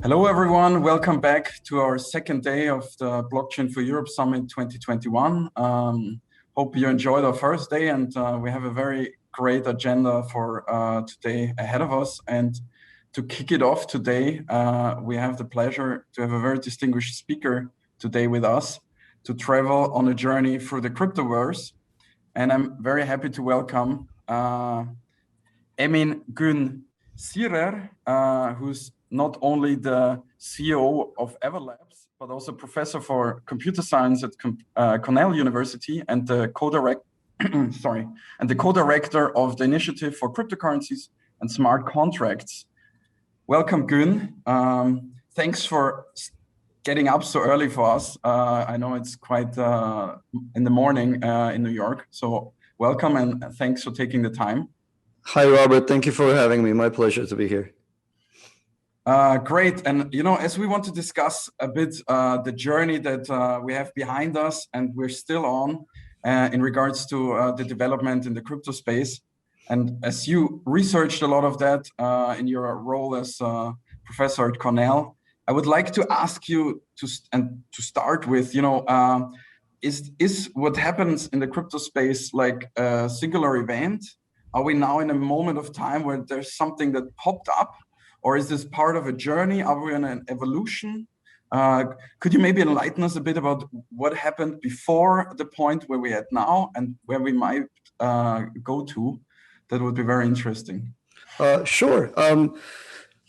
Hello, everyone. Welcome back to our second day of the Blockchain4EU Summit 2021. Hope you enjoyed our first day, and we have a very great agenda for today ahead of us. And to kick it off today, we have the pleasure to have a very distinguished speaker today with us to travel on a journey through the cryptoverse. And I'm very happy to welcome Emin Gün Sirer, who's not only the CEO of Everlabs, but also professor for computer science at Cornell University and the co-director of the Initiative for Cryptocurrencies and Smart Contracts. Welcome, Gün. Thanks for getting up so early for us. I know it's quite in the morning in New York, so welcome and thanks for taking the time. Hi, Robert. Thank you for having me. My pleasure to be here. Great. And, as we want to discuss a bit the journey that we have behind us and we're still on in regards to the development in the crypto space. And as you researched a lot of that in your role as professor at Cornell, I would like to ask you to start with, is what happens in the crypto space like a singular event? Are we now in a moment of time where there's something that popped up? Or is this part of a journey? Are we in an evolution? Could you maybe enlighten us a bit about what happened before the point where we're at now and where we might go to? That would be very interesting. Sure.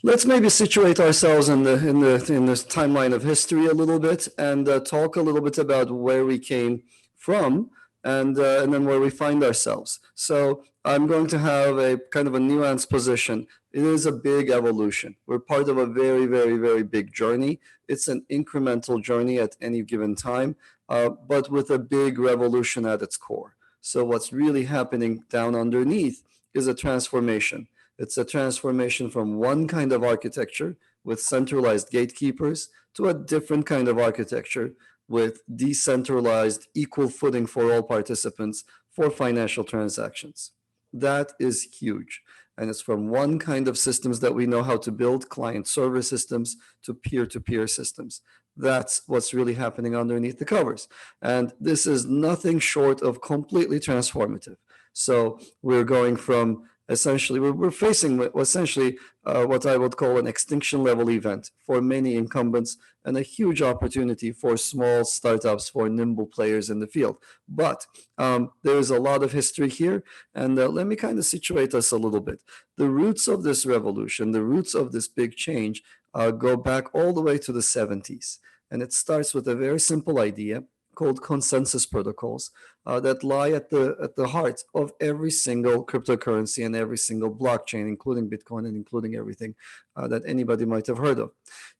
Let's maybe situate ourselves in this timeline of history a little bit and talk a little bit about where we came from and then where we find ourselves. So I'm going to have a kind of a nuanced position. It is a big evolution. We're part of a very, very, very big journey. It's an incremental journey at any given time, but with a big revolution at its core. So what's really happening down underneath is a transformation. It's a transformation from one kind of architecture with centralized gatekeepers to a different kind of architecture with decentralized equal footing for all participants for financial transactions. That is huge. And it's from one kind of systems that we know how to build, client server systems, to peer-to-peer systems. That's what's really happening underneath the covers. And this is nothing short of completely transformative. So we're going from essentially, we're facing essentially what I would call an extinction level event for many incumbents and a huge opportunity for small startups, for nimble players in the field. But there is a lot of history here, and let me kind of situate us a little bit. The roots of this revolution, the roots of this big change go back all the way to the 70s. And it starts with a very simple idea called consensus protocols that lie at the heart of every single cryptocurrency and every single blockchain, including Bitcoin and including everything that anybody might have heard of.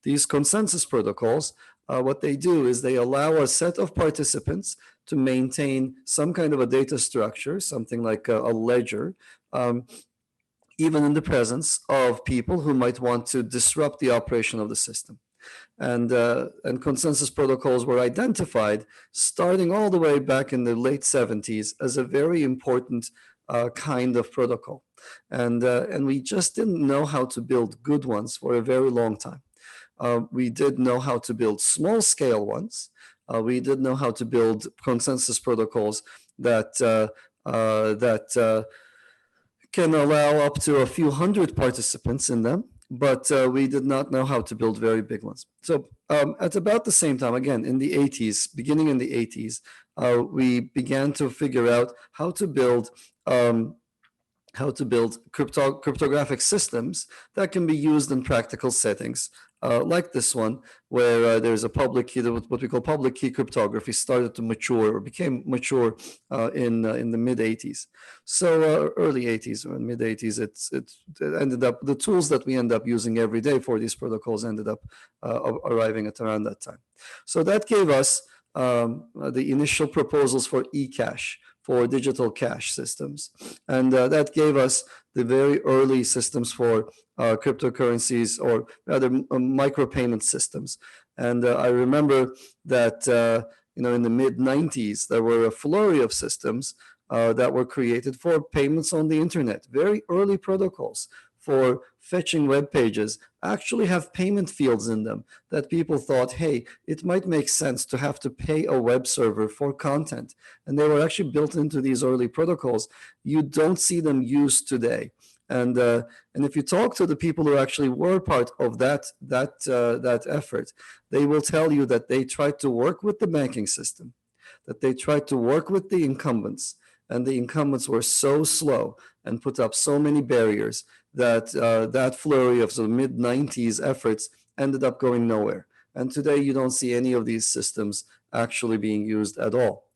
These consensus protocols, what they do is they allow a set of participants to maintain some kind of a data structure, something like a ledger, even in the presence of people who might want to disrupt the operation of the system. And consensus protocols were identified starting all the way back in the late 70s as a very important kind of protocol. And we just didn't know how to build good ones for a very long time. We did know how to build small scale ones. We did know how to build consensus protocols that can allow up to a few hundred participants in them. But we did not know how to build very big ones. So at about the same time, again, in the 80s, beginning in the 80s, we began to figure out how to build cryptographic systems that can be used in practical settings, like this one, where there's a public key, what we call public key cryptography, started to mature or became mature in the mid 80s. So early 80s or mid 80s, it ended up, the tools that we end up using every day for these protocols ended up arriving at around that time. So that gave us the initial proposals for eCash, for digital cash systems. And that gave us the very early systems for cryptocurrencies, or rather micropayment systems. And I remember that in the mid 90s, there were a flurry of systems that were created for payments on the internet, very early protocols for fetching web pages actually have payment fields in them that people thought, hey, it might make sense to have to pay a web server for content. And they were actually built into these early protocols. You don't see them used today. And if you talk to the people who actually were part of that effort, they will tell you that they tried to work with the banking system, that they tried to work with the incumbents, and the incumbents were so slow and put up so many barriers that that flurry of the mid-90s efforts ended up going nowhere. And today you don't see any of these systems actually being used at all.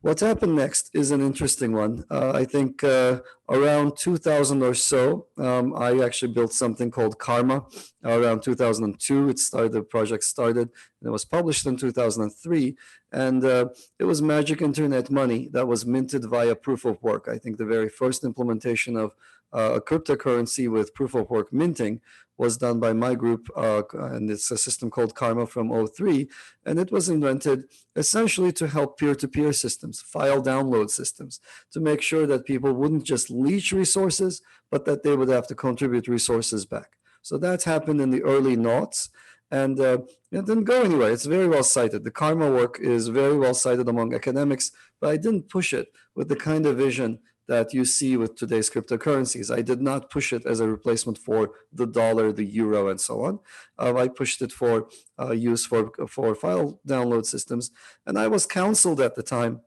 What happened next is an interesting one. I think around 2000 or so, I actually built something called Karma. Around 2002, the project started, and it was published in 2003. And it was magic internet money that was minted via proof of work. I think the very first implementation of a cryptocurrency with proof of work minting was done by my group, and it's a system called Karma from '03, and it was invented essentially to help peer-to-peer systems, file download systems, to make sure that people wouldn't just leech resources, but that they would have to contribute resources back. So that happened in the early noughts, and it didn't go anywhere. It's very well cited. The Karma work is very well cited among academics, but I didn't push it with the kind of vision that you see with today's cryptocurrencies. I did not push it as a replacement for the dollar, the euro, and so on. I pushed it for use for file download systems. And I was counseled at the time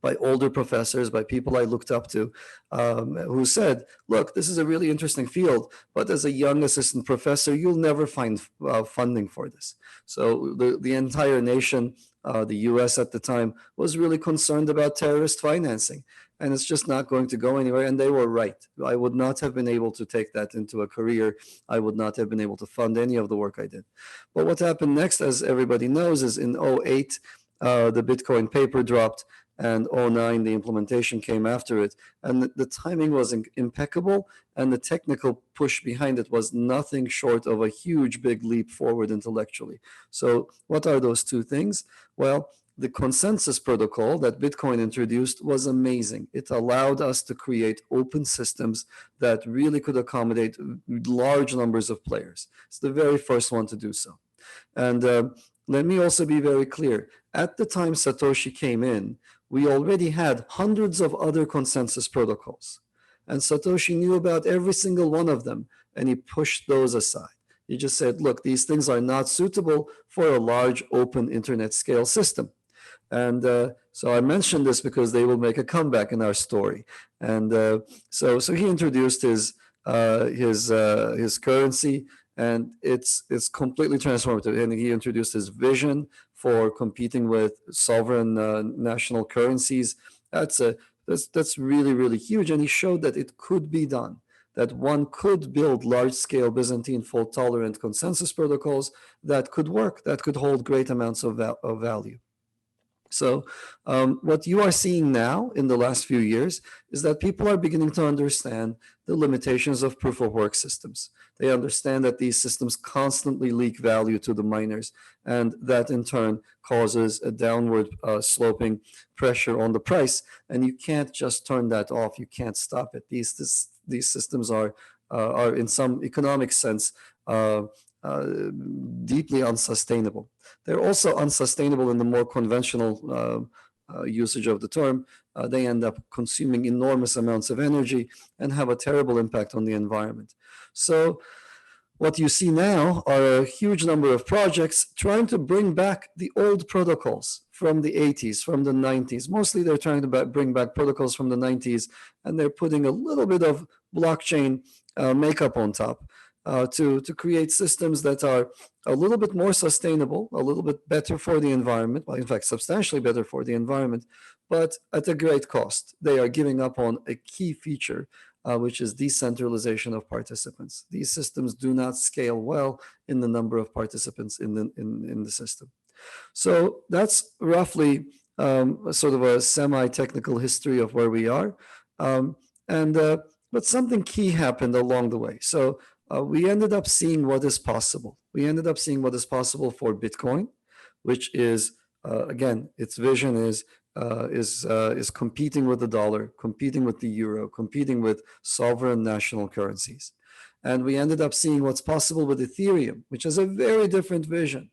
by older professors, by people I looked up to, who said, look, this is a really interesting field, but as a young assistant professor, you'll never find funding for this. So the entire nation, the US at the time, was really concerned about terrorist financing. And it's just not going to go anywhere. And they were right. I would not have been able to take that into a career. I would not have been able to fund any of the work I did. But what happened next, as everybody knows, is in '08, the Bitcoin paper dropped, and '09, the implementation came after it. And the timing was impeccable, and the technical push behind it was nothing short of a huge, big leap forward intellectually. So what are those two things? Well, the consensus protocol that Bitcoin introduced was amazing. It allowed us to create open systems that really could accommodate large numbers of players. It's the very first one to do so. And let me also be very clear. At the time Satoshi came in, we already had hundreds of other consensus protocols. And Satoshi knew about every single one of them, and he pushed those aside. He just said, look, these things are not suitable for a large open internet scale system. And so I mentioned this because they will make a comeback in our story. And so he introduced his currency, and it's completely transformative. And he introduced his vision for competing with sovereign national currencies. That's really, really huge. And he showed that it could be done, that one could build large-scale Byzantine fault-tolerant consensus protocols that could work, that could hold great amounts of value. So what you are seeing now in the last few years is that people are beginning to understand the limitations of proof of work systems. They understand that these systems constantly leak value to the miners, and that in turn causes a downward sloping pressure on the price. And you can't just turn that off. You can't stop it. These systems are in some economic sense deeply unsustainable. They're also unsustainable in the more conventional usage of the term. They end up consuming enormous amounts of energy and have a terrible impact on the environment. So what you see now are a huge number of projects trying to bring back the old protocols from the 80s, from the 90s. Mostly they're trying to bring back protocols from the 90s, and they're putting a little bit of blockchain makeup on top. To create systems that are a little bit more sustainable, a little bit better for the environment, well, in fact, substantially better for the environment, but at a great cost. They are giving up on a key feature, which is decentralization of participants. These systems do not scale well in the number of participants in the system. So that's roughly sort of a semi-technical history of where we are. But something key happened along the way. So we ended up seeing what is possible. We ended up seeing what is possible for Bitcoin, which is, again, its vision is is competing with the dollar, competing with the euro, competing with sovereign national currencies. And we ended up seeing what's possible with Ethereum, which is a very different vision.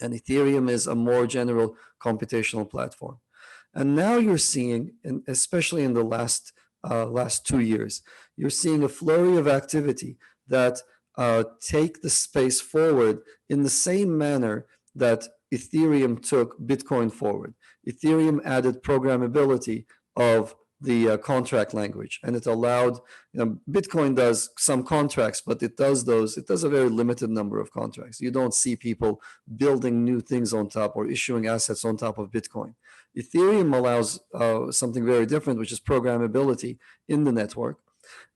And Ethereum is a more general computational platform. And now you're seeing, especially in the last 2 years, you're seeing a flurry of activity that take the space forward in the same manner that Ethereum took Bitcoin forward. Ethereum added programmability of the contract language, and it allowed, Bitcoin does some contracts, but it does a very limited number of contracts. You don't see people building new things on top or issuing assets on top of Bitcoin. Ethereum allows something very different, which is programmability in the network.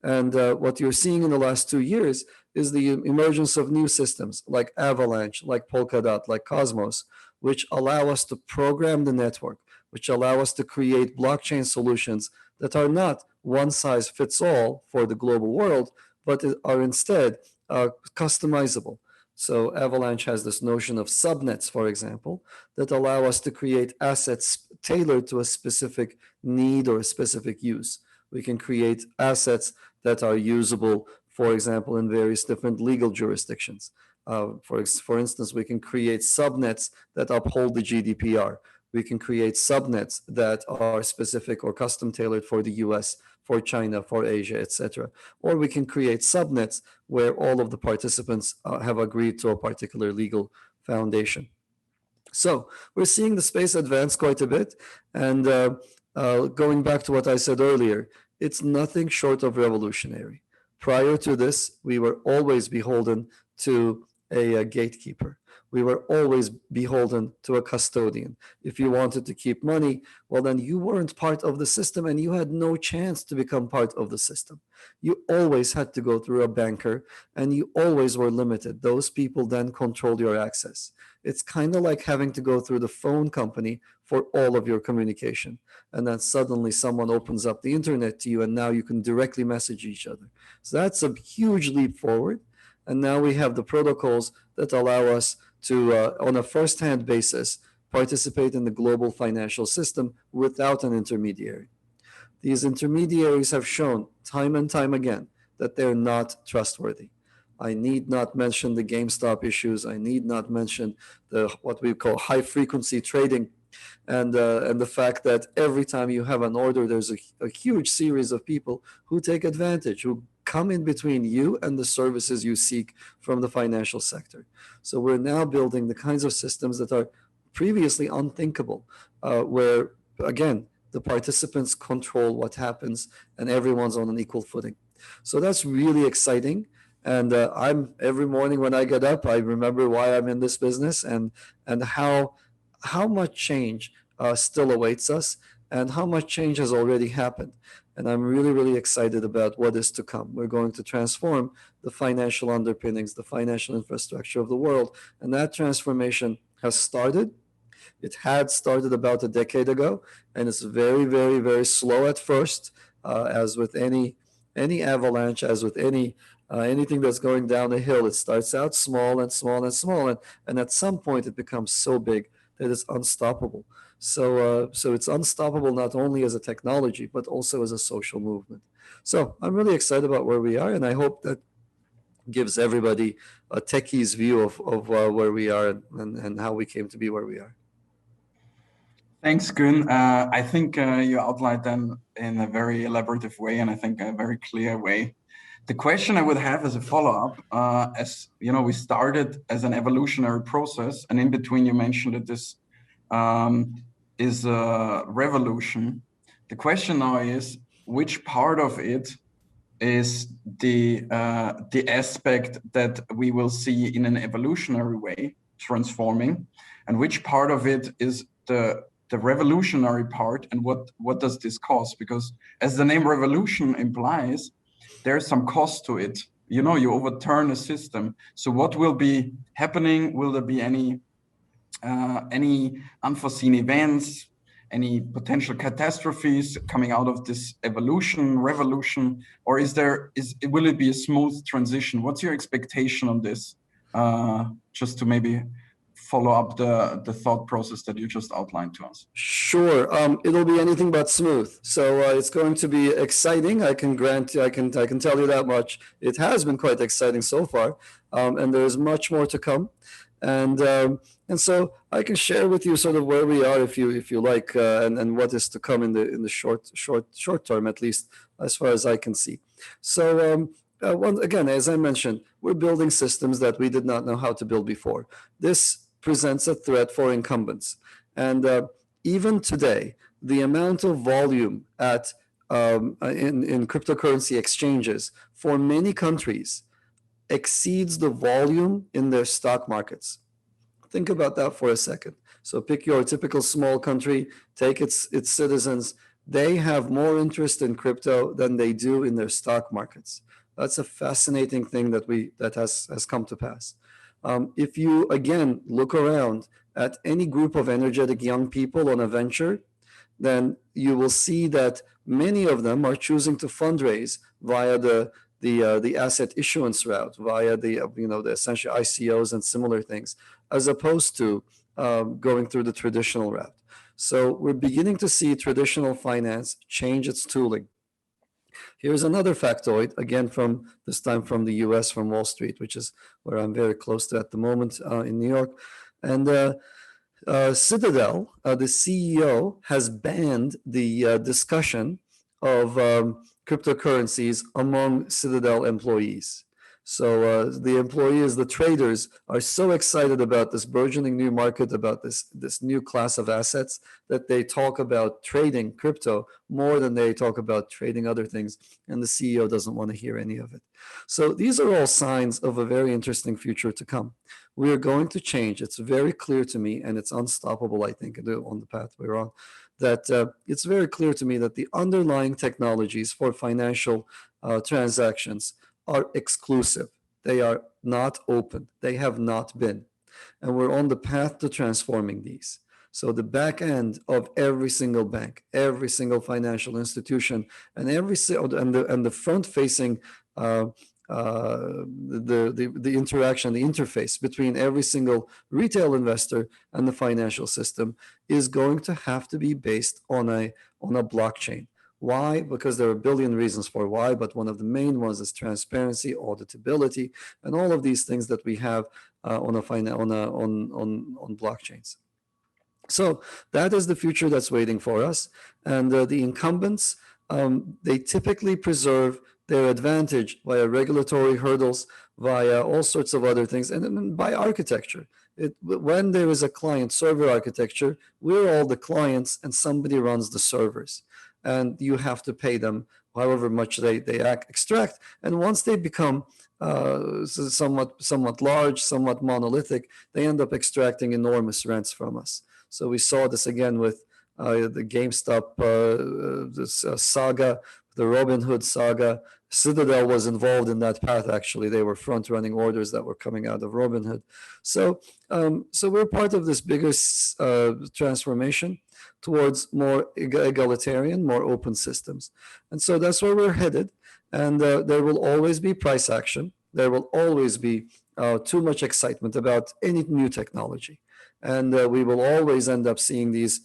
And what you're seeing in the last 2 years is the emergence of new systems like Avalanche, like Polkadot, like Cosmos, which allow us to program the network, which allow us to create blockchain solutions that are not one size fits all for the global world, but are instead customizable. So Avalanche has this notion of subnets, for example, that allow us to create assets tailored to a specific need or a specific use. We can create assets that are usable, for example, in various different legal jurisdictions. For instance, we can create subnets that uphold the GDPR. We can create subnets that are specific or custom tailored for the US, for China, for Asia, etc. Or we can create subnets where all of the participants have agreed to a particular legal foundation. So we're seeing the space advance quite a bit. And going back to what I said earlier, it's nothing short of revolutionary. Prior to this, we were always beholden to a gatekeeper. We were always beholden to a custodian. If you wanted to keep money, well, then you weren't part of the system and you had no chance to become part of the system. You always had to go through a banker and you always were limited. Those people then controlled your access. It's kind of like having to go through the phone company for all of your communication. And then suddenly someone opens up the internet to you and now you can directly message each other. So that's a huge leap forward. And now we have the protocols that allow us to, on a first-hand basis, participate in the global financial system without an intermediary. These intermediaries have shown time and time again that they're not trustworthy. I need not mention the GameStop issues. I need not mention what we call high-frequency trading, and the fact that every time you have an order, there's a huge series of people who take advantage, who come in between you and the services you seek from the financial sector. So we're now building the kinds of systems that are previously unthinkable, where, again, the participants control what happens and everyone's on an equal footing. So that's really exciting. And every morning when I get up, I remember why I'm in this business and how much change still awaits us and how much change has already happened. And I'm really, really excited about what is to come. We're going to transform the financial underpinnings, the financial infrastructure of the world. And that transformation has started. It had started about a decade ago, and it's very, very, very slow at first, as with any avalanche, as with anything that's going down a hill. It starts out small and small and small, and at some point it becomes so big that it's unstoppable. So it's unstoppable not only as a technology, but also as a social movement. So I'm really excited about where we are, and I hope that gives everybody a techie's view of where we are and how we came to be where we are. Thanks, Gun. I think you outlined them in a very elaborative way, and I think a very clear way. The question I would have as a follow-up, as you know, we started as an evolutionary process, and in between you mentioned that this is a revolution. The question now is, which part of it is the aspect that we will see in an evolutionary way transforming, and which part of it is the revolutionary part, and what does this cost? Because as the name revolution implies, there's some cost to it. You know, you overturn a system. So what will be happening? Will there be any unforeseen events, any potential catastrophes coming out of this revolution, or will it be a smooth transition? What's your expectation on this? Just to maybe follow up the thought process that you just outlined to us? Sure. It'll be anything but smooth. So it's going to be exciting. I can grant you, I can tell you that much. It has been quite exciting so far, and there's much more to come. And so I can share with you sort of where we are, if you like, and what is to come in the short term, at least as far as I can see. So once again, as I mentioned, we're building systems that we did not know how to build before. This presents a threat for incumbents, and even today, the amount of volume in cryptocurrency exchanges for many countries exceeds the volume in their stock markets. Think about that for a second. So pick your typical small country, take its citizens. They have more interest in crypto than they do in their stock markets. That's a fascinating thing that has come to pass. If you, again, look around at any group of energetic young people on a venture, then you will see that many of them are choosing to fundraise via the asset issuance route, via the essentially ICOs and similar things, as opposed to going through the traditional route. So we're beginning to see traditional finance change its tooling. Here's another factoid, again from this time from the US, from Wall Street, which is where I'm very close to at the moment in New York. And Citadel, the CEO, has banned the discussion of cryptocurrencies among Citadel employees. So the employees, the traders, are so excited about this burgeoning new market, about this new class of assets, that they talk about trading crypto more than they talk about trading other things, and the CEO doesn't want to hear any of it. So these are all signs of a very interesting future to come. We are going to change. It's very clear to me, and it's unstoppable, I think, on the path we're on, that it's very clear to me that the underlying technologies for financial transactions are exclusive. They are not open. They have not been. And we're on the path to transforming these. So the back end of every single bank, every single financial institution, and the front-facing the interaction, the interface between every single retail investor and the financial system is going to have to be based on a blockchain. Why? Because there are a billion reasons for why, but one of the main ones is transparency, auditability, and all of these things that we have on blockchains. So that is the future that's waiting for us. And the incumbents, they typically preserve their advantage via regulatory hurdles, via all sorts of other things, and by architecture. When there is a client-server architecture, we're all the clients, and somebody runs the servers. And you have to pay them however much they extract. And once they become somewhat large, somewhat monolithic, they end up extracting enormous rents from us. So we saw this again with the GameStop saga, the Robinhood saga. Citadel was involved in that path, actually. They were front-running orders that were coming out of Robinhood. So we're part of this bigger transformation towards more egalitarian, more open systems. And so that's where we're headed. And there will always be price action. There will always be too much excitement about any new technology. And we will always end up seeing these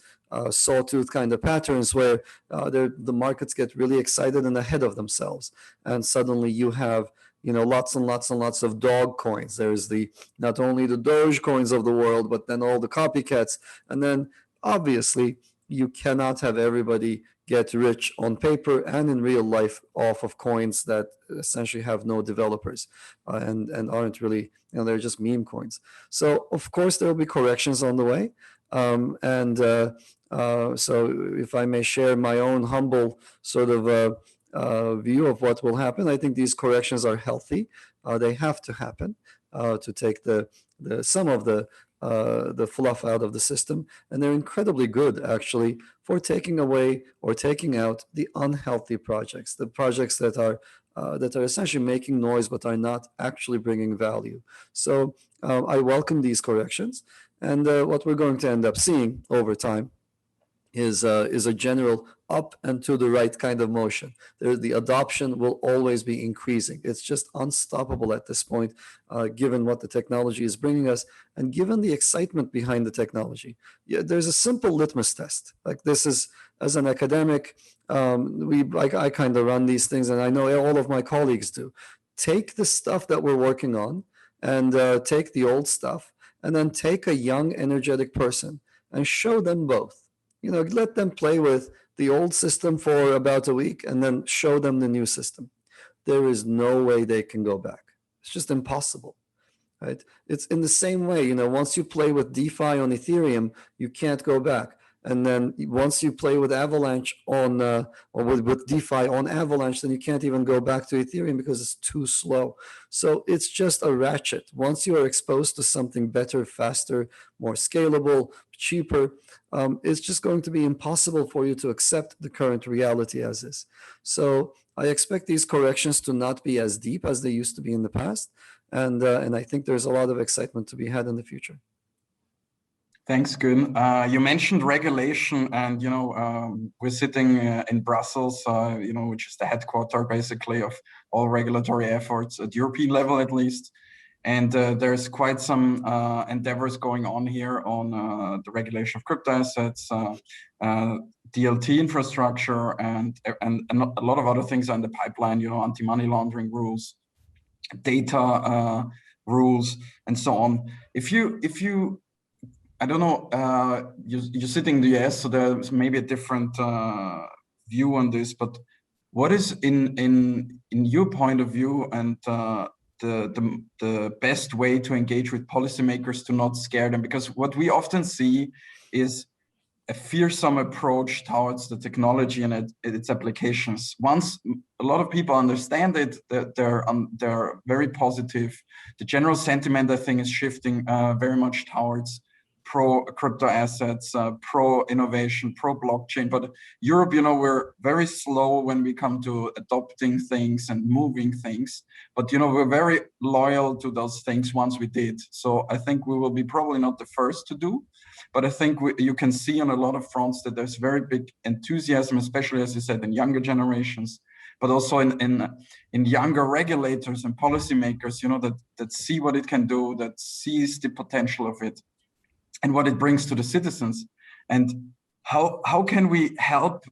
sawtooth kind of patterns where the markets get really excited and ahead of themselves. And suddenly you have lots and lots and lots of dog coins. There's not only the Doge coins of the world, but then all the copycats. And then obviously you cannot have everybody get rich on paper and in real life off of coins that essentially have no developers and aren't really, they're just meme coins. So of course there will be corrections on the way. So if I may share my own humble sort of view of what will happen, I think these corrections are healthy. They have to happen to take some of the fluff out of the system, and they're incredibly good actually for taking away or taking out the unhealthy projects, the projects that are essentially making noise but are not actually bringing value. So I welcome these corrections, and what we're going to end up seeing over time is a general up and to the right kind of motion. The adoption will always be increasing. It's just unstoppable at this point, given what the technology is bringing us and given the excitement behind the technology. Yeah, there's a simple litmus test. Like this is, as an academic, I kind of run these things, and I know all of my colleagues do. Take the stuff that we're working on and take the old stuff, and then take a young, energetic person and show them both. Let them play with the old system for about a week and then show them the new system. There is no way they can go back. It's just impossible, right? It's in the same way, once you play with DeFi on Ethereum, you can't go back. And then once you play with Avalanche or with DeFi on Avalanche, then you can't even go back to Ethereum because it's too slow. So it's just a ratchet. Once you are exposed to something better, faster, more scalable, cheaper, it's just going to be impossible for you to accept the current reality as is. So I expect these corrections to not be as deep as they used to be in the past. And I think there's a lot of excitement to be had in the future. Thanks, Gun. You mentioned regulation, and we're sitting in Brussels, which is the headquarter basically of all regulatory efforts at European level, at least. And there's quite some endeavors going on here on the regulation of crypto assets, DLT infrastructure, and a lot of other things are in the pipeline. Anti-money laundering rules, data rules, and so on. If you I don't know, you're sitting in the US, so there's maybe a different view on this, but what is in your point of view and the best way to engage with policymakers to not scare them? Because what we often see is a fearsome approach towards the technology and its applications. Once a lot of people understand it, they're very positive. The general sentiment, I think, is shifting very much towards pro crypto assets, pro innovation, pro blockchain. But Europe, we're very slow when we come to adopting things and moving things. But, we're very loyal to those things once we did. So I think we will be probably not the first to do. But I think you can see on a lot of fronts that there's very big enthusiasm, especially, as you said, in younger generations, but also in younger regulators and policymakers, that see what it can do, that sees the potential of it and what it brings to the citizens. And how can we help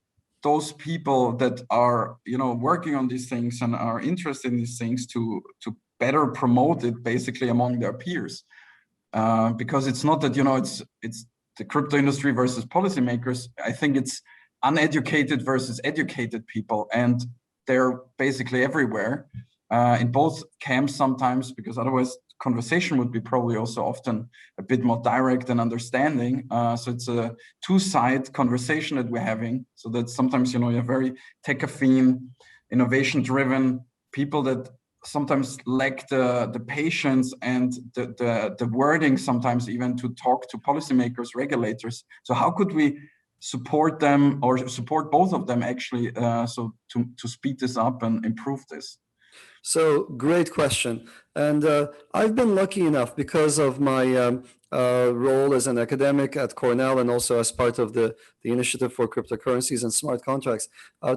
those people that are working on these things and are interested in these things to better promote it basically among their peers? Because it's not that it's the crypto industry versus policymakers. I think it's uneducated versus educated people, and they're basically everywhere in both camps sometimes, because otherwise conversation would be probably also often a bit more direct and understanding. So it's a two-side conversation that we're having. So that sometimes, you're very tech-affine, innovation-driven people that sometimes lack the patience and the wording sometimes even to talk to policymakers, regulators. So how could we support them or support both of them actually, so to speed this up and improve this? So great question. And I've been lucky enough because of my role as an academic at Cornell and also as part of the Initiative for Cryptocurrencies and Smart Contracts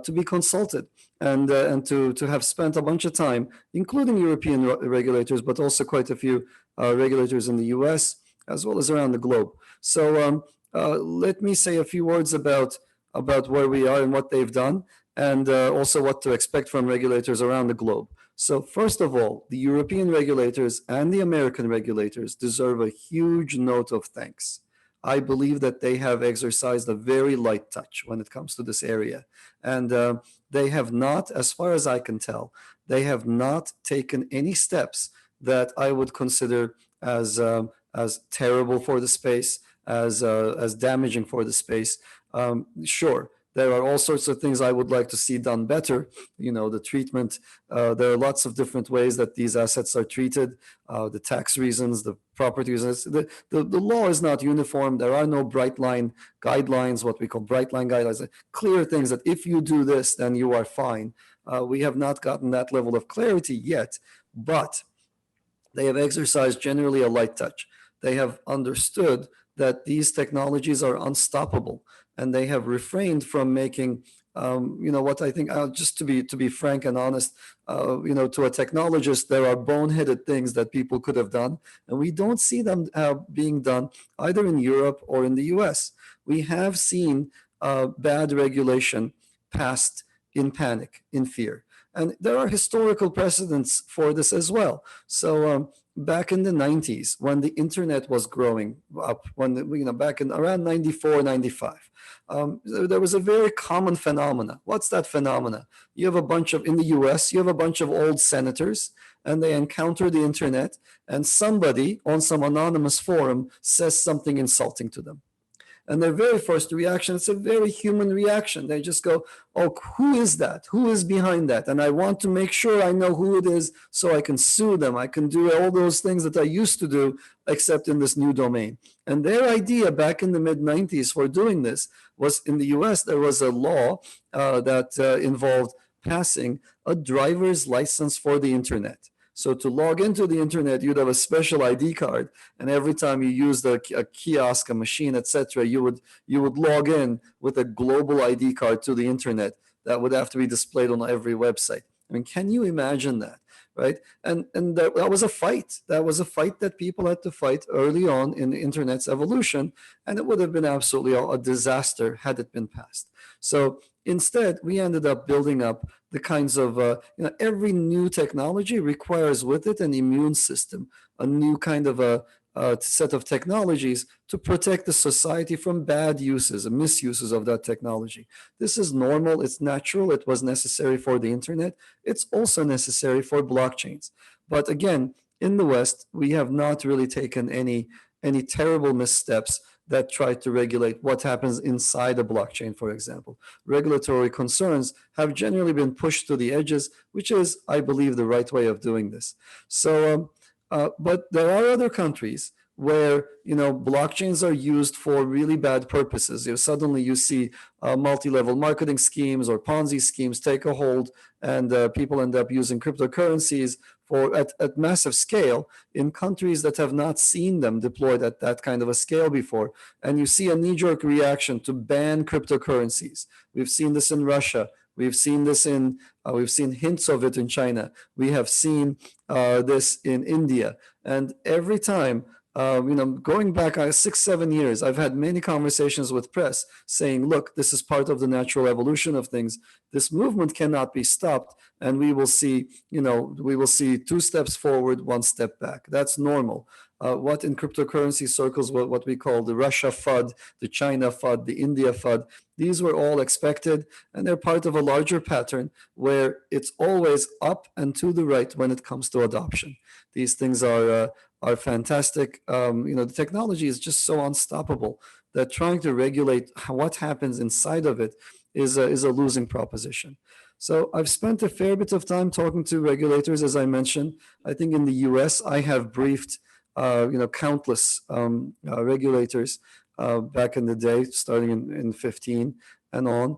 to be consulted and to have spent a bunch of time, including European regulators, but also quite a few regulators in the US as well as around the globe. So let me say a few words about where we are and what they've done, and also what to expect from regulators around the globe. So first of all, the European regulators and the American regulators deserve a huge note of thanks. I believe that they have exercised a very light touch when it comes to this area. And they have not, as far as I can tell, they have not taken any steps that I would consider as terrible for the space, as damaging for the space. Sure, there are all sorts of things I would like to see done better. The treatment, there are lots of different ways that these assets are treated, the tax reasons, the property reasons. The law is not uniform. There are no bright line guidelines, what we call bright line guidelines, clear things that if you do this, then you are fine. We have not gotten that level of clarity yet, but they have exercised generally a light touch. They have understood that these technologies are unstoppable. and they have refrained from making what I think, just to be frank and honest, to a technologist, there are boneheaded things that people could have done, and we don't see them being done either in Europe or in the US. We have seen bad regulation passed in panic, in fear. And there are historical precedents for this as well. So back in the 90s, when the internet was growing up, back in around 94, 95, there was a very common phenomena. What's that phenomena? You have a bunch of, in the US, you have a bunch of old senators, and they encounter the internet, and somebody on some anonymous forum says something insulting to them. And their very first reaction, it's a very human reaction. They just go, oh, who is that? Who is behind that? And I want to make sure I know who it is so I can sue them. I can do all those things that I used to do, except in this new domain. And their idea back in the mid-90s for doing this was, in the US, there was a law that involved passing a driver's license for the internet. So to log into the internet, you'd have a special ID card, and every time you used a kiosk, a machine, etc., you would log in with a global ID card to the internet that would have to be displayed on every website. I mean, can you imagine that, right? And that was a fight. That was a fight that people had to fight early on in the internet's evolution, and it would have been absolutely a disaster had it been passed. So instead, we ended up building up the kinds of, every new technology requires with it an immune system, a new kind of a set of technologies to protect the society from bad uses and misuses of that technology. This is normal, it's natural, it was necessary for the internet. It's also necessary for blockchains. But again, in the West, we have not really taken any terrible missteps that try to regulate what happens inside a blockchain, for example. Regulatory concerns have generally been pushed to the edges, which is, I believe, the right way of doing this. So, but there are other countries where blockchains are used for really bad purposes. Suddenly you see multi-level marketing schemes or Ponzi schemes take a hold, and people end up using cryptocurrencies at massive scale in countries that have not seen them deployed at that kind of a scale before. And you see a knee-jerk reaction to ban cryptocurrencies. We've seen this in Russia. We've seen this we've seen hints of it in China. We have seen this in India. And every time, going back 6-7 years, I've had many conversations with press saying, look, this is part of the natural evolution of things. This movement cannot be stopped. And we will see 2 steps forward, 1 step back. That's normal. What in cryptocurrency circles, what we call the Russia FUD, the China FUD, the India FUD, these were all expected, and they're part of a larger pattern where it's always up and to the right when it comes to adoption. These things are fantastic. The technology is just so unstoppable that trying to regulate what happens inside of it is a losing proposition. So I've spent a fair bit of time talking to regulators, as I mentioned. I think in the US, I have briefed countless regulators back in the day, starting in 15 and on.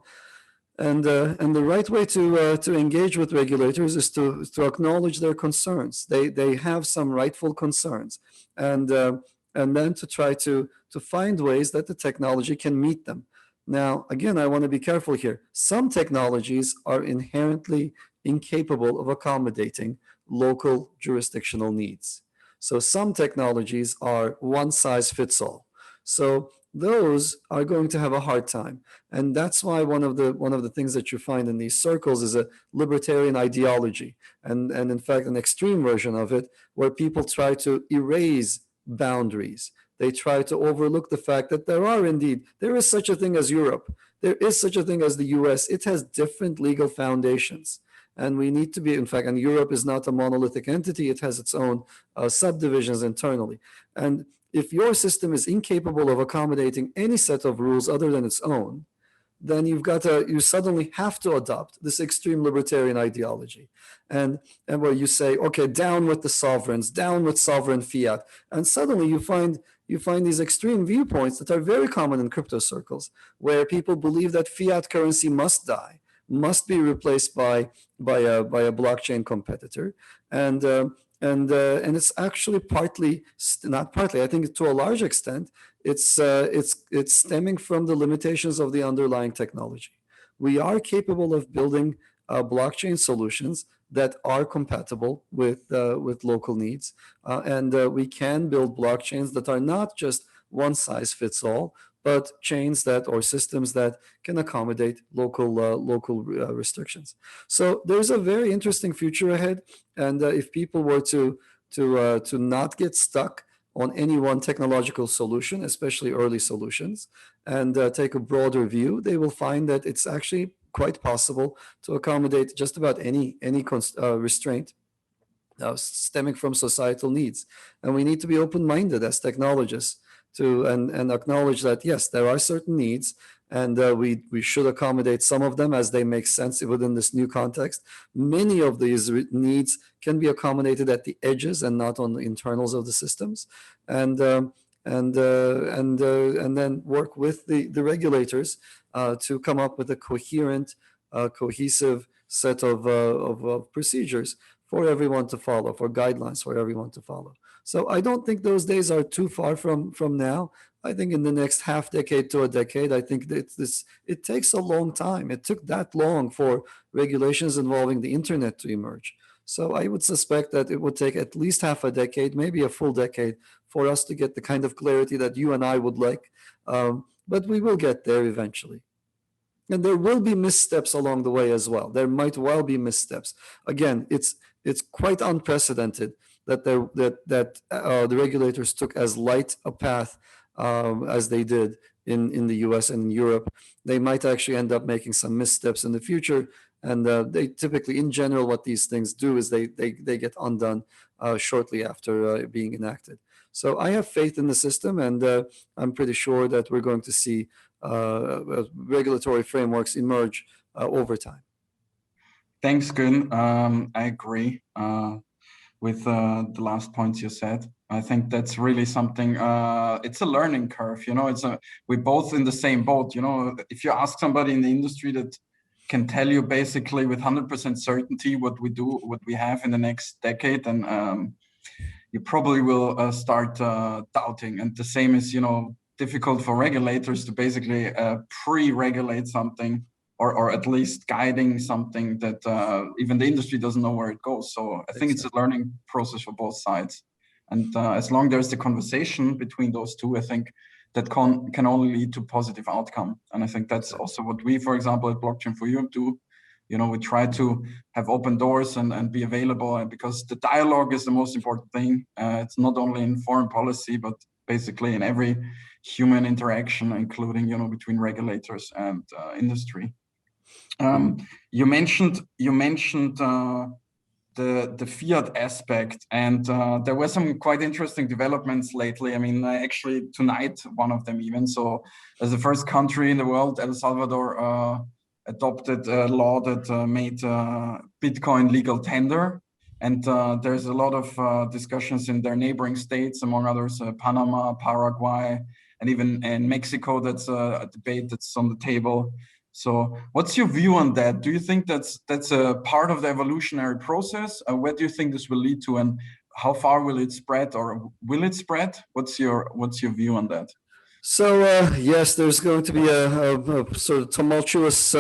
And the right way to engage with regulators is to acknowledge their concerns. They have some rightful concerns, and then to try to find ways that the technology can meet them. Now, again, I want to be careful here. Some technologies are inherently incapable of accommodating local jurisdictional needs. So some technologies are one size fits all. So those are going to have a hard time. And that's why one of the things that you find in these circles is a libertarian ideology. And in fact, an extreme version of it, where people try to erase boundaries. They try to overlook the fact that there is such a thing as Europe. There is such a thing as the US. It has different legal foundations. And we need to be, in fact, and Europe is not a monolithic entity. It has its own subdivisions internally. And if your system is incapable of accommodating any set of rules other than its own, then you suddenly have to adopt this extreme libertarian ideology. And where you say, okay, down with the sovereigns, down with sovereign fiat. And suddenly you find these extreme viewpoints that are very common in crypto circles, where people believe that fiat currency must die, must be replaced by a blockchain competitor. And it's actually not partly, I think to a large extent, it's stemming from the limitations of the underlying technology. We are capable of building blockchain solutions that are compatible with local needs, and we can build blockchains that are not just one size fits all, but chains that or systems that can accommodate local restrictions. So there's a very interesting future ahead, and if people were to not get stuck on any one technological solution, especially early solutions, and take a broader view, they will find that it's actually quite possible to accommodate just about any restraint stemming from societal needs. And we need to be open-minded as technologists to and acknowledge that yes, there are certain needs, and we should accommodate some of them as they make sense within this new context. Many of these needs can be accommodated at the edges and not on the internals of the systems, and then work with the regulators to come up with a coherent, cohesive set of procedures for everyone to follow, for guidelines for everyone to follow. So I don't think those days are too far from now. I think in the next half decade to a decade, I think that it takes a long time. It took that long for regulations involving the internet to emerge. So I would suspect that it would take at least half a decade, maybe a full decade, for us to get the kind of clarity that you and I would like. But we will get there eventually. And there will be missteps along the way as well. There might well be missteps. Again, it's quite unprecedented that the regulators took as light a path as they did in the U.S. and in Europe. They might actually end up making some missteps in the future, and they typically, in general, what these things do is they get undone shortly after being enacted. So I have faith in the system, and I'm pretty sure that we're going to see regulatory frameworks emerge over time. Thanks, Gun. I agree with the last points you said. I think that's really something. It's a learning curve, you know. We're both in the same boat, you know. If you ask somebody in the industry that can tell you basically with 100% certainty what we have in the next decade, and you probably will start doubting. And the same is, you know, difficult for regulators to basically pre-regulate something, or at least guiding something that even the industry doesn't know where it goes. So I think it's a learning process for both sides. And as long as there's the conversation between those two, I think that can only lead to positive outcome. And I think that's also what we, for example, at Blockchain4EU do. You know, we try to have open doors and be available, and because the dialogue is the most important thing. It's not only in foreign policy, but basically in every human interaction, including, you know, between regulators and industry. You mentioned the fiat aspect, and there were some quite interesting developments lately. I mean, actually tonight, one of them even. So as the first country in the world, El Salvador adopted a law that made Bitcoin legal tender. And there's a lot of discussions in their neighboring states, among others, Panama, Paraguay, and even in Mexico. That's a debate that's on the table. So what's your view on that? Do you think that's a part of the evolutionary process? Where do you think this will lead to, and how far will it spread, or will it spread? What's your view on that? So yes, there's going to be a sort of tumultuous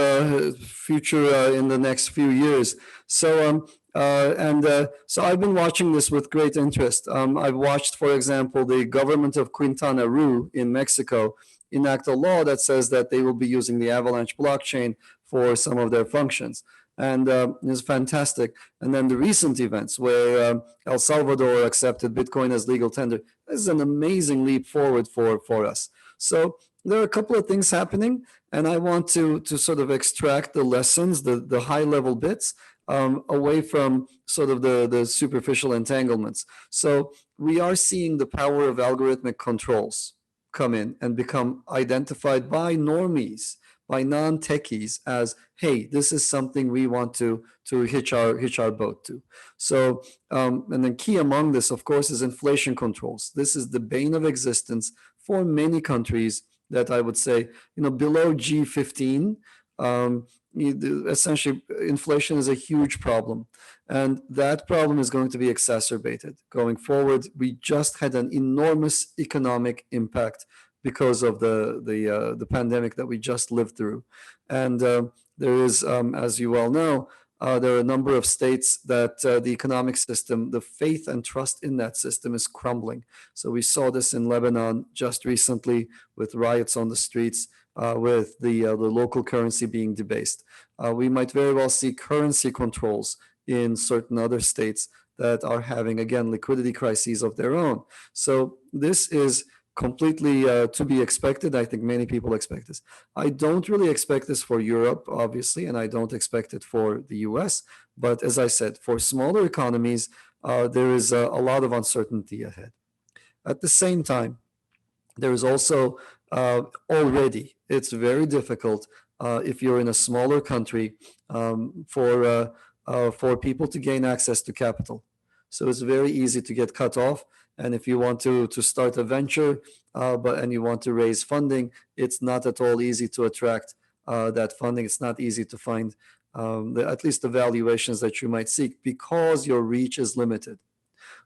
future in the next few years. So so I've been watching this with great interest. I've watched, for example, the government of Quintana Roo in Mexico enact a law that says that they will be using the Avalanche blockchain for some of their functions. And it's fantastic. And then the recent events where El Salvador accepted Bitcoin as legal tender. This is an amazing leap forward for us. So there are a couple of things happening, and I want to sort of extract the lessons, the high level bits, away from sort of the superficial entanglements. So we are seeing the power of algorithmic controls come in and become identified by normies, by non-techies as, hey, this is something we want to hitch our boat to. So, and then key among this, of course, is inflation controls. This is the bane of existence for many countries that I would say, you know, below G15, essentially inflation is a huge problem. And that problem is going to be exacerbated going forward. We just had an enormous economic impact because of the pandemic that we just lived through. And there is, as you well know, there are a number of states that the economic system, the faith and trust in that system is crumbling. So we saw this in Lebanon just recently with riots on the streets, with the local currency being debased. We might very well see currency controls in certain other states that are having, again, liquidity crises of their own. So this is completely to be expected. I think many people expect this. I don't really expect this for Europe, obviously, and I don't expect it for the US. But as I said, for smaller economies, there is a lot of uncertainty ahead. At the same time, there is also already, it's very difficult if you're in a smaller country for people to gain access to capital. So it's very easy to get cut off. And if you want to start a venture and you want to raise funding, it's not at all easy to attract that funding. It's not easy to find at least the valuations that you might seek because your reach is limited.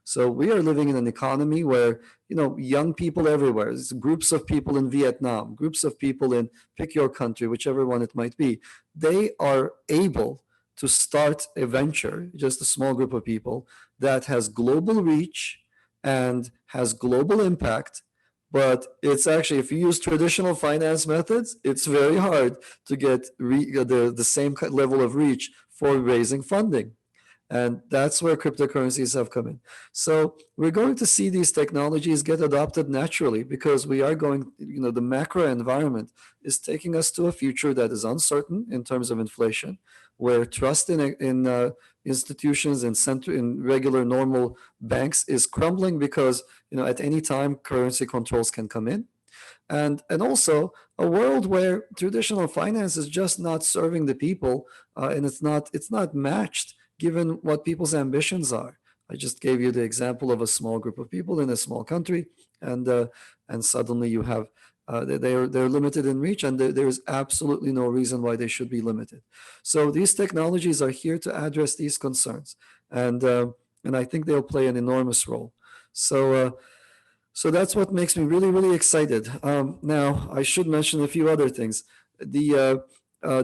So we are living in an economy where, young people everywhere, groups of people in Vietnam, groups of people in pick your country, whichever one it might be, they are able to start a venture, just a small group of people that has global reach and has global impact. But it's actually, if you use traditional finance methods, it's very hard to get the same level of reach for raising funding. And that's where cryptocurrencies have come in. So we're going to see these technologies get adopted naturally because we are going, the macro environment is taking us to a future that is uncertain in terms of inflation, where trust in institutions and in regular normal banks is crumbling because, at any time currency controls can come in. And also a world where traditional finance is just not serving the people, and it's not matched given what people's ambitions are. I just gave you the example of a small group of people in a small country, and suddenly you have they're limited in reach, and there is absolutely no reason why they should be limited. So these technologies are here to address these concerns, and I think they'll play an enormous role. So that's what makes me really, really excited. Now, I should mention a few other things. The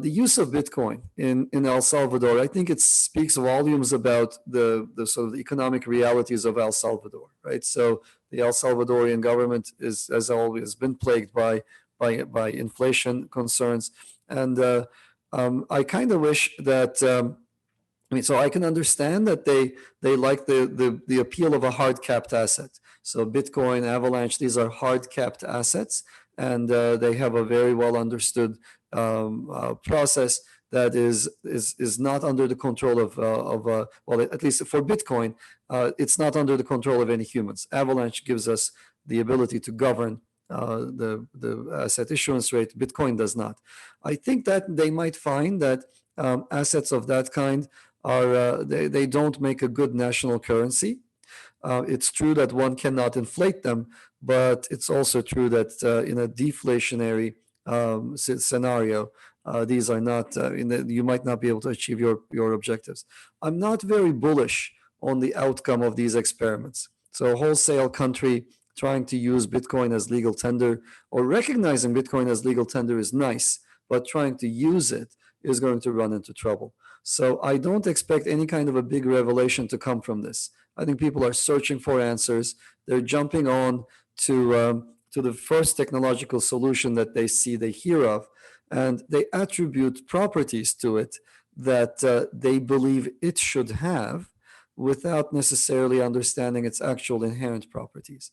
use of Bitcoin in El Salvador, I think it speaks volumes about the sort of the economic realities of El Salvador, right? So the El Salvadorian government has always been plagued by inflation concerns, and I kind of wish that. So I can understand that they like the appeal of a hard capped asset. So Bitcoin, Avalanche, these are hard capped assets, and they have a very well understood process that is not under the control of well, at least for Bitcoin, it's not under the control of any humans. Avalanche gives us the ability to govern the asset issuance rate. Bitcoin does not. I think that they might find that assets of that kind are they don't make a good national currency. It's true that one cannot inflate them, but it's also true that in a deflationary scenario, these are not you might not be able to achieve your objectives. I'm not very bullish on the outcome of these experiments. So a wholesale country trying to use Bitcoin as legal tender, or recognizing Bitcoin as legal tender, is nice, but trying to use it is going to run into trouble. So I don't expect any kind of a big revelation to come from this. I think people are searching for answers. They're jumping on to the first technological solution that they hear of, and they attribute properties to it that they believe it should have, without necessarily understanding its actual inherent properties.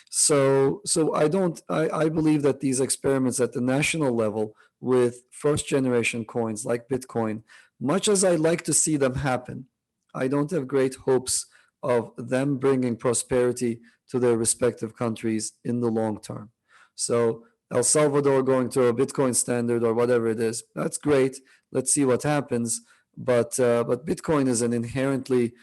So I believe that these experiments at the national level with first generation coins like Bitcoin, much as I like to see them happen, I don't have great hopes of them bringing prosperity to their respective countries in the long term. So El Salvador going to a Bitcoin standard or whatever it is, that's great. Let's see what happens. But Bitcoin is an inherently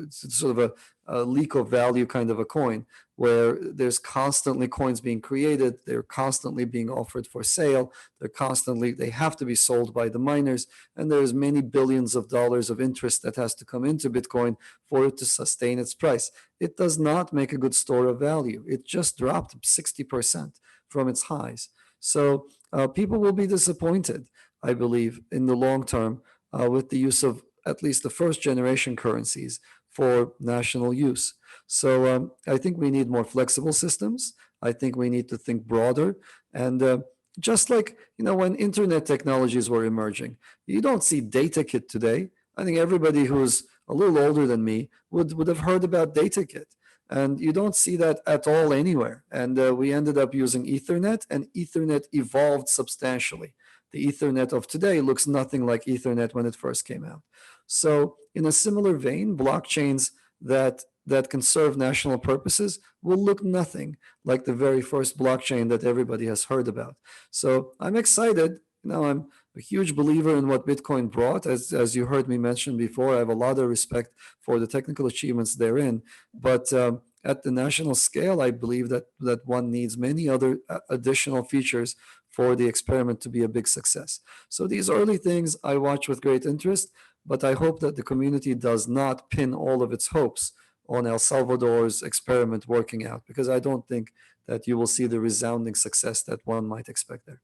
sort of a leak of value kind of a coin. where there's constantly coins being created, they're constantly being offered for sale, they have to be sold by the miners, and there's many billions of dollars of interest that has to come into Bitcoin for it to sustain its price. It does not make a good store of value. It just dropped 60% from its highs. So people will be disappointed, I believe, in the long term with the use of at least the first generation currencies for national use. So I think we need more flexible systems. I think we need to think broader. And just like, when internet technologies were emerging, you don't see DataKit today. I think everybody who's a little older than me would have heard about DataKit. And you don't see that at all anywhere. And we ended up using Ethernet, and Ethernet evolved substantially. The Ethernet of today looks nothing like Ethernet when it first came out. So in a similar vein, blockchains that can serve national purposes will look nothing like the very first blockchain that everybody has heard about. So I'm excited. I'm a huge believer in what Bitcoin brought. As you heard me mention before, I have a lot of respect for the technical achievements therein. But at the national scale, I believe that one needs many other additional features for the experiment to be a big success. So these early things I watch with great interest, but I hope that the community does not pin all of its hopes on El Salvador's experiment working out, because I don't think that you will see the resounding success that one might expect there.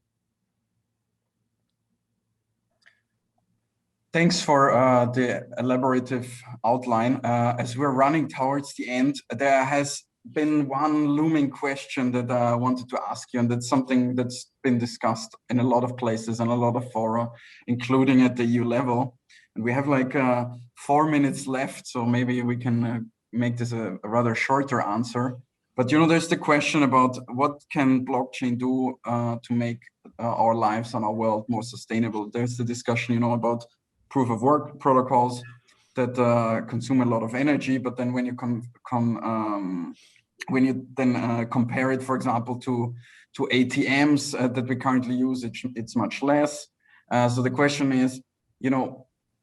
Thanks for the elaborative outline. As we're running towards the end, there has been one looming question that I wanted to ask you, and that's something that's been discussed in a lot of places and a lot of fora, including at the EU level. And we have like 4 minutes left, so maybe we can make this a rather shorter answer. But there's the question about what can blockchain do to make our lives and our world more sustainable. There's the discussion, about proof of work protocols that consume a lot of energy, but then when you compare it, for example, to ATMs that we currently use, it's much less. So the question is,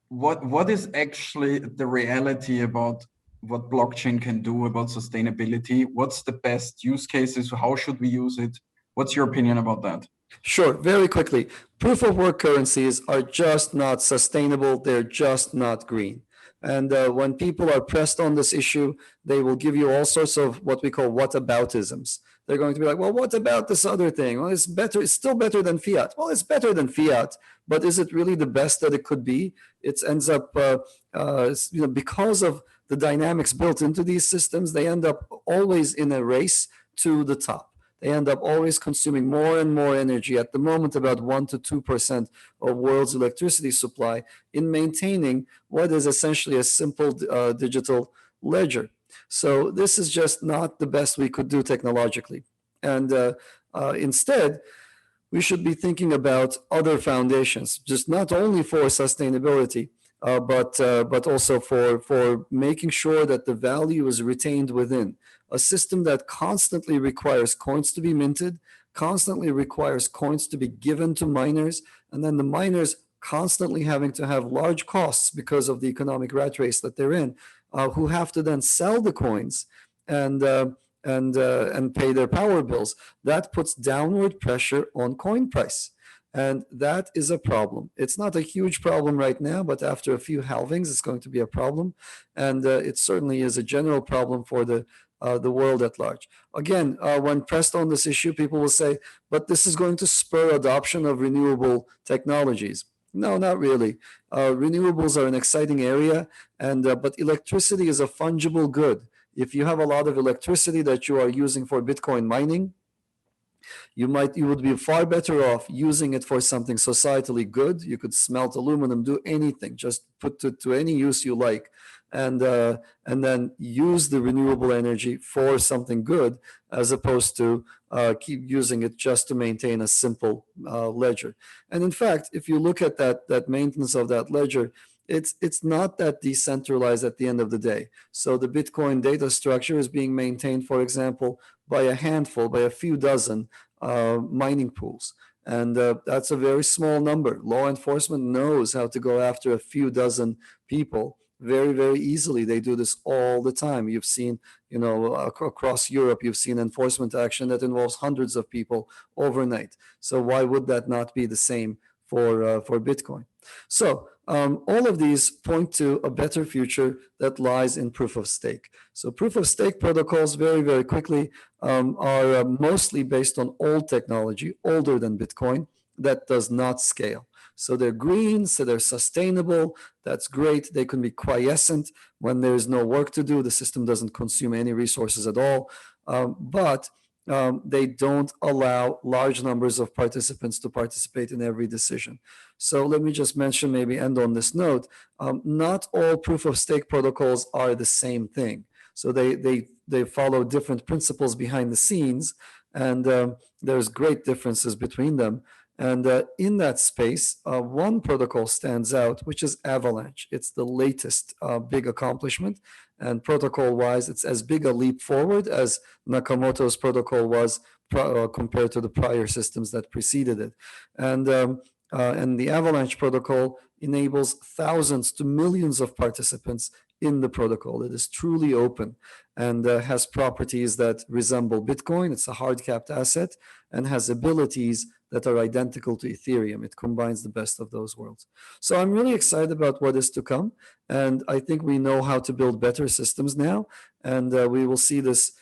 what is actually the reality about what blockchain can do about sustainability? What's the best use cases? How should we use it? What's your opinion about that? Sure, very quickly. Proof of work currencies are just not sustainable. They're just not green. And when people are pressed on this issue, they will give you all sorts of what we call whataboutisms. They're going to be like, well, what about this other thing? Well, it's better. It's still better than fiat. Well, it's better than fiat, but is it really the best that it could be? It ends up, because of the dynamics built into these systems, they end up always in a race to the top. They end up always consuming more and more energy, at the moment about 1 to 2% of world's electricity supply, in maintaining what is essentially a simple digital ledger. So this is just not the best we could do technologically. And instead, we should be thinking about other foundations, just not only for sustainability, but also for making sure that the value is retained within a system that constantly requires coins to be minted, constantly requires coins to be given to miners, and then the miners constantly having to have large costs because of the economic rat race that they're in, who have to then sell the coins and pay their power bills. That puts downward pressure on coin price. And that is a problem. It's not a huge problem right now, but after a few halvings, it's going to be a problem. And it certainly is a general problem for the world at large. Again, when pressed on this issue, people will say, but this is going to spur adoption of renewable technologies. No, not really. Renewables are an exciting area, but electricity is a fungible good. If you have a lot of electricity that you are using for Bitcoin mining, you would be far better off using it for something societally good. You could smelt aluminum, do anything, just put it to any use you like, and then use the renewable energy for something good, as opposed to keep using it just to maintain a simple ledger. And in fact, if you look at that maintenance of that ledger, it's not that decentralized at the end of the day. So the Bitcoin data structure is being maintained, for example, by a few dozen mining pools. And that's a very small number. Law enforcement knows how to go after a few dozen people very, very easily. They do this all the time. You've seen, across Europe, you've seen enforcement action that involves hundreds of people overnight. So why would that not be the same for Bitcoin? So all of these point to a better future that lies in proof of stake. So proof of stake protocols, very, very quickly, are mostly based on old technology, older than Bitcoin, that does not scale. So they're green, so they're sustainable. That's great. They can be quiescent when there's no work to do. The system doesn't consume any resources at all. But they don't allow large numbers of participants to participate in every decision. So let me just mention, maybe end on this note, not all proof of stake protocols are the same thing. So they follow different principles behind the scenes, and there's great differences between them. And in that space, one protocol stands out, which is Avalanche. It's the latest big accomplishment. And protocol-wise, it's as big a leap forward as Nakamoto's protocol was compared to the prior systems that preceded it. And the Avalanche protocol enables thousands to millions of participants in the protocol. It is truly open and has properties that resemble Bitcoin. It's a hard-capped asset and has abilities that are identical to Ethereum. It combines the best of those worlds. So I'm really excited about what is to come. And I think we know how to build better systems now. And we will see this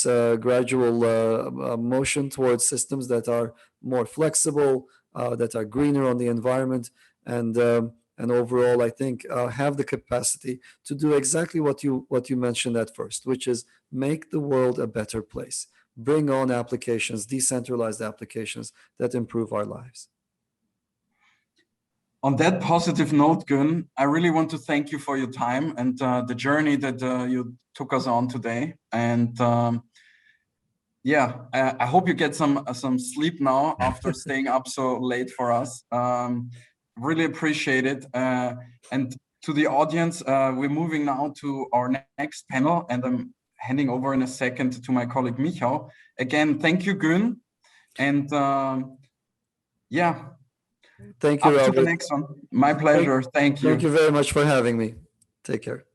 gradual motion towards systems that are more flexible, that are greener on the environment, and overall, I think have the capacity to do exactly what you mentioned at first, which is make the world a better place. Bring on applications, decentralized applications that improve our lives. On that positive note, Gun, I really want to thank you for your time and the journey that you took us on today. And I hope you get some sleep now after staying up so late for us. Really appreciate it. And to the audience, we're moving now to our next panel, and I'm handing over in a second to my colleague Michał. Again, thank you, Gun. And thank you, Robert. To the next one. My pleasure. Thank you. Thank you very much for having me. Take care.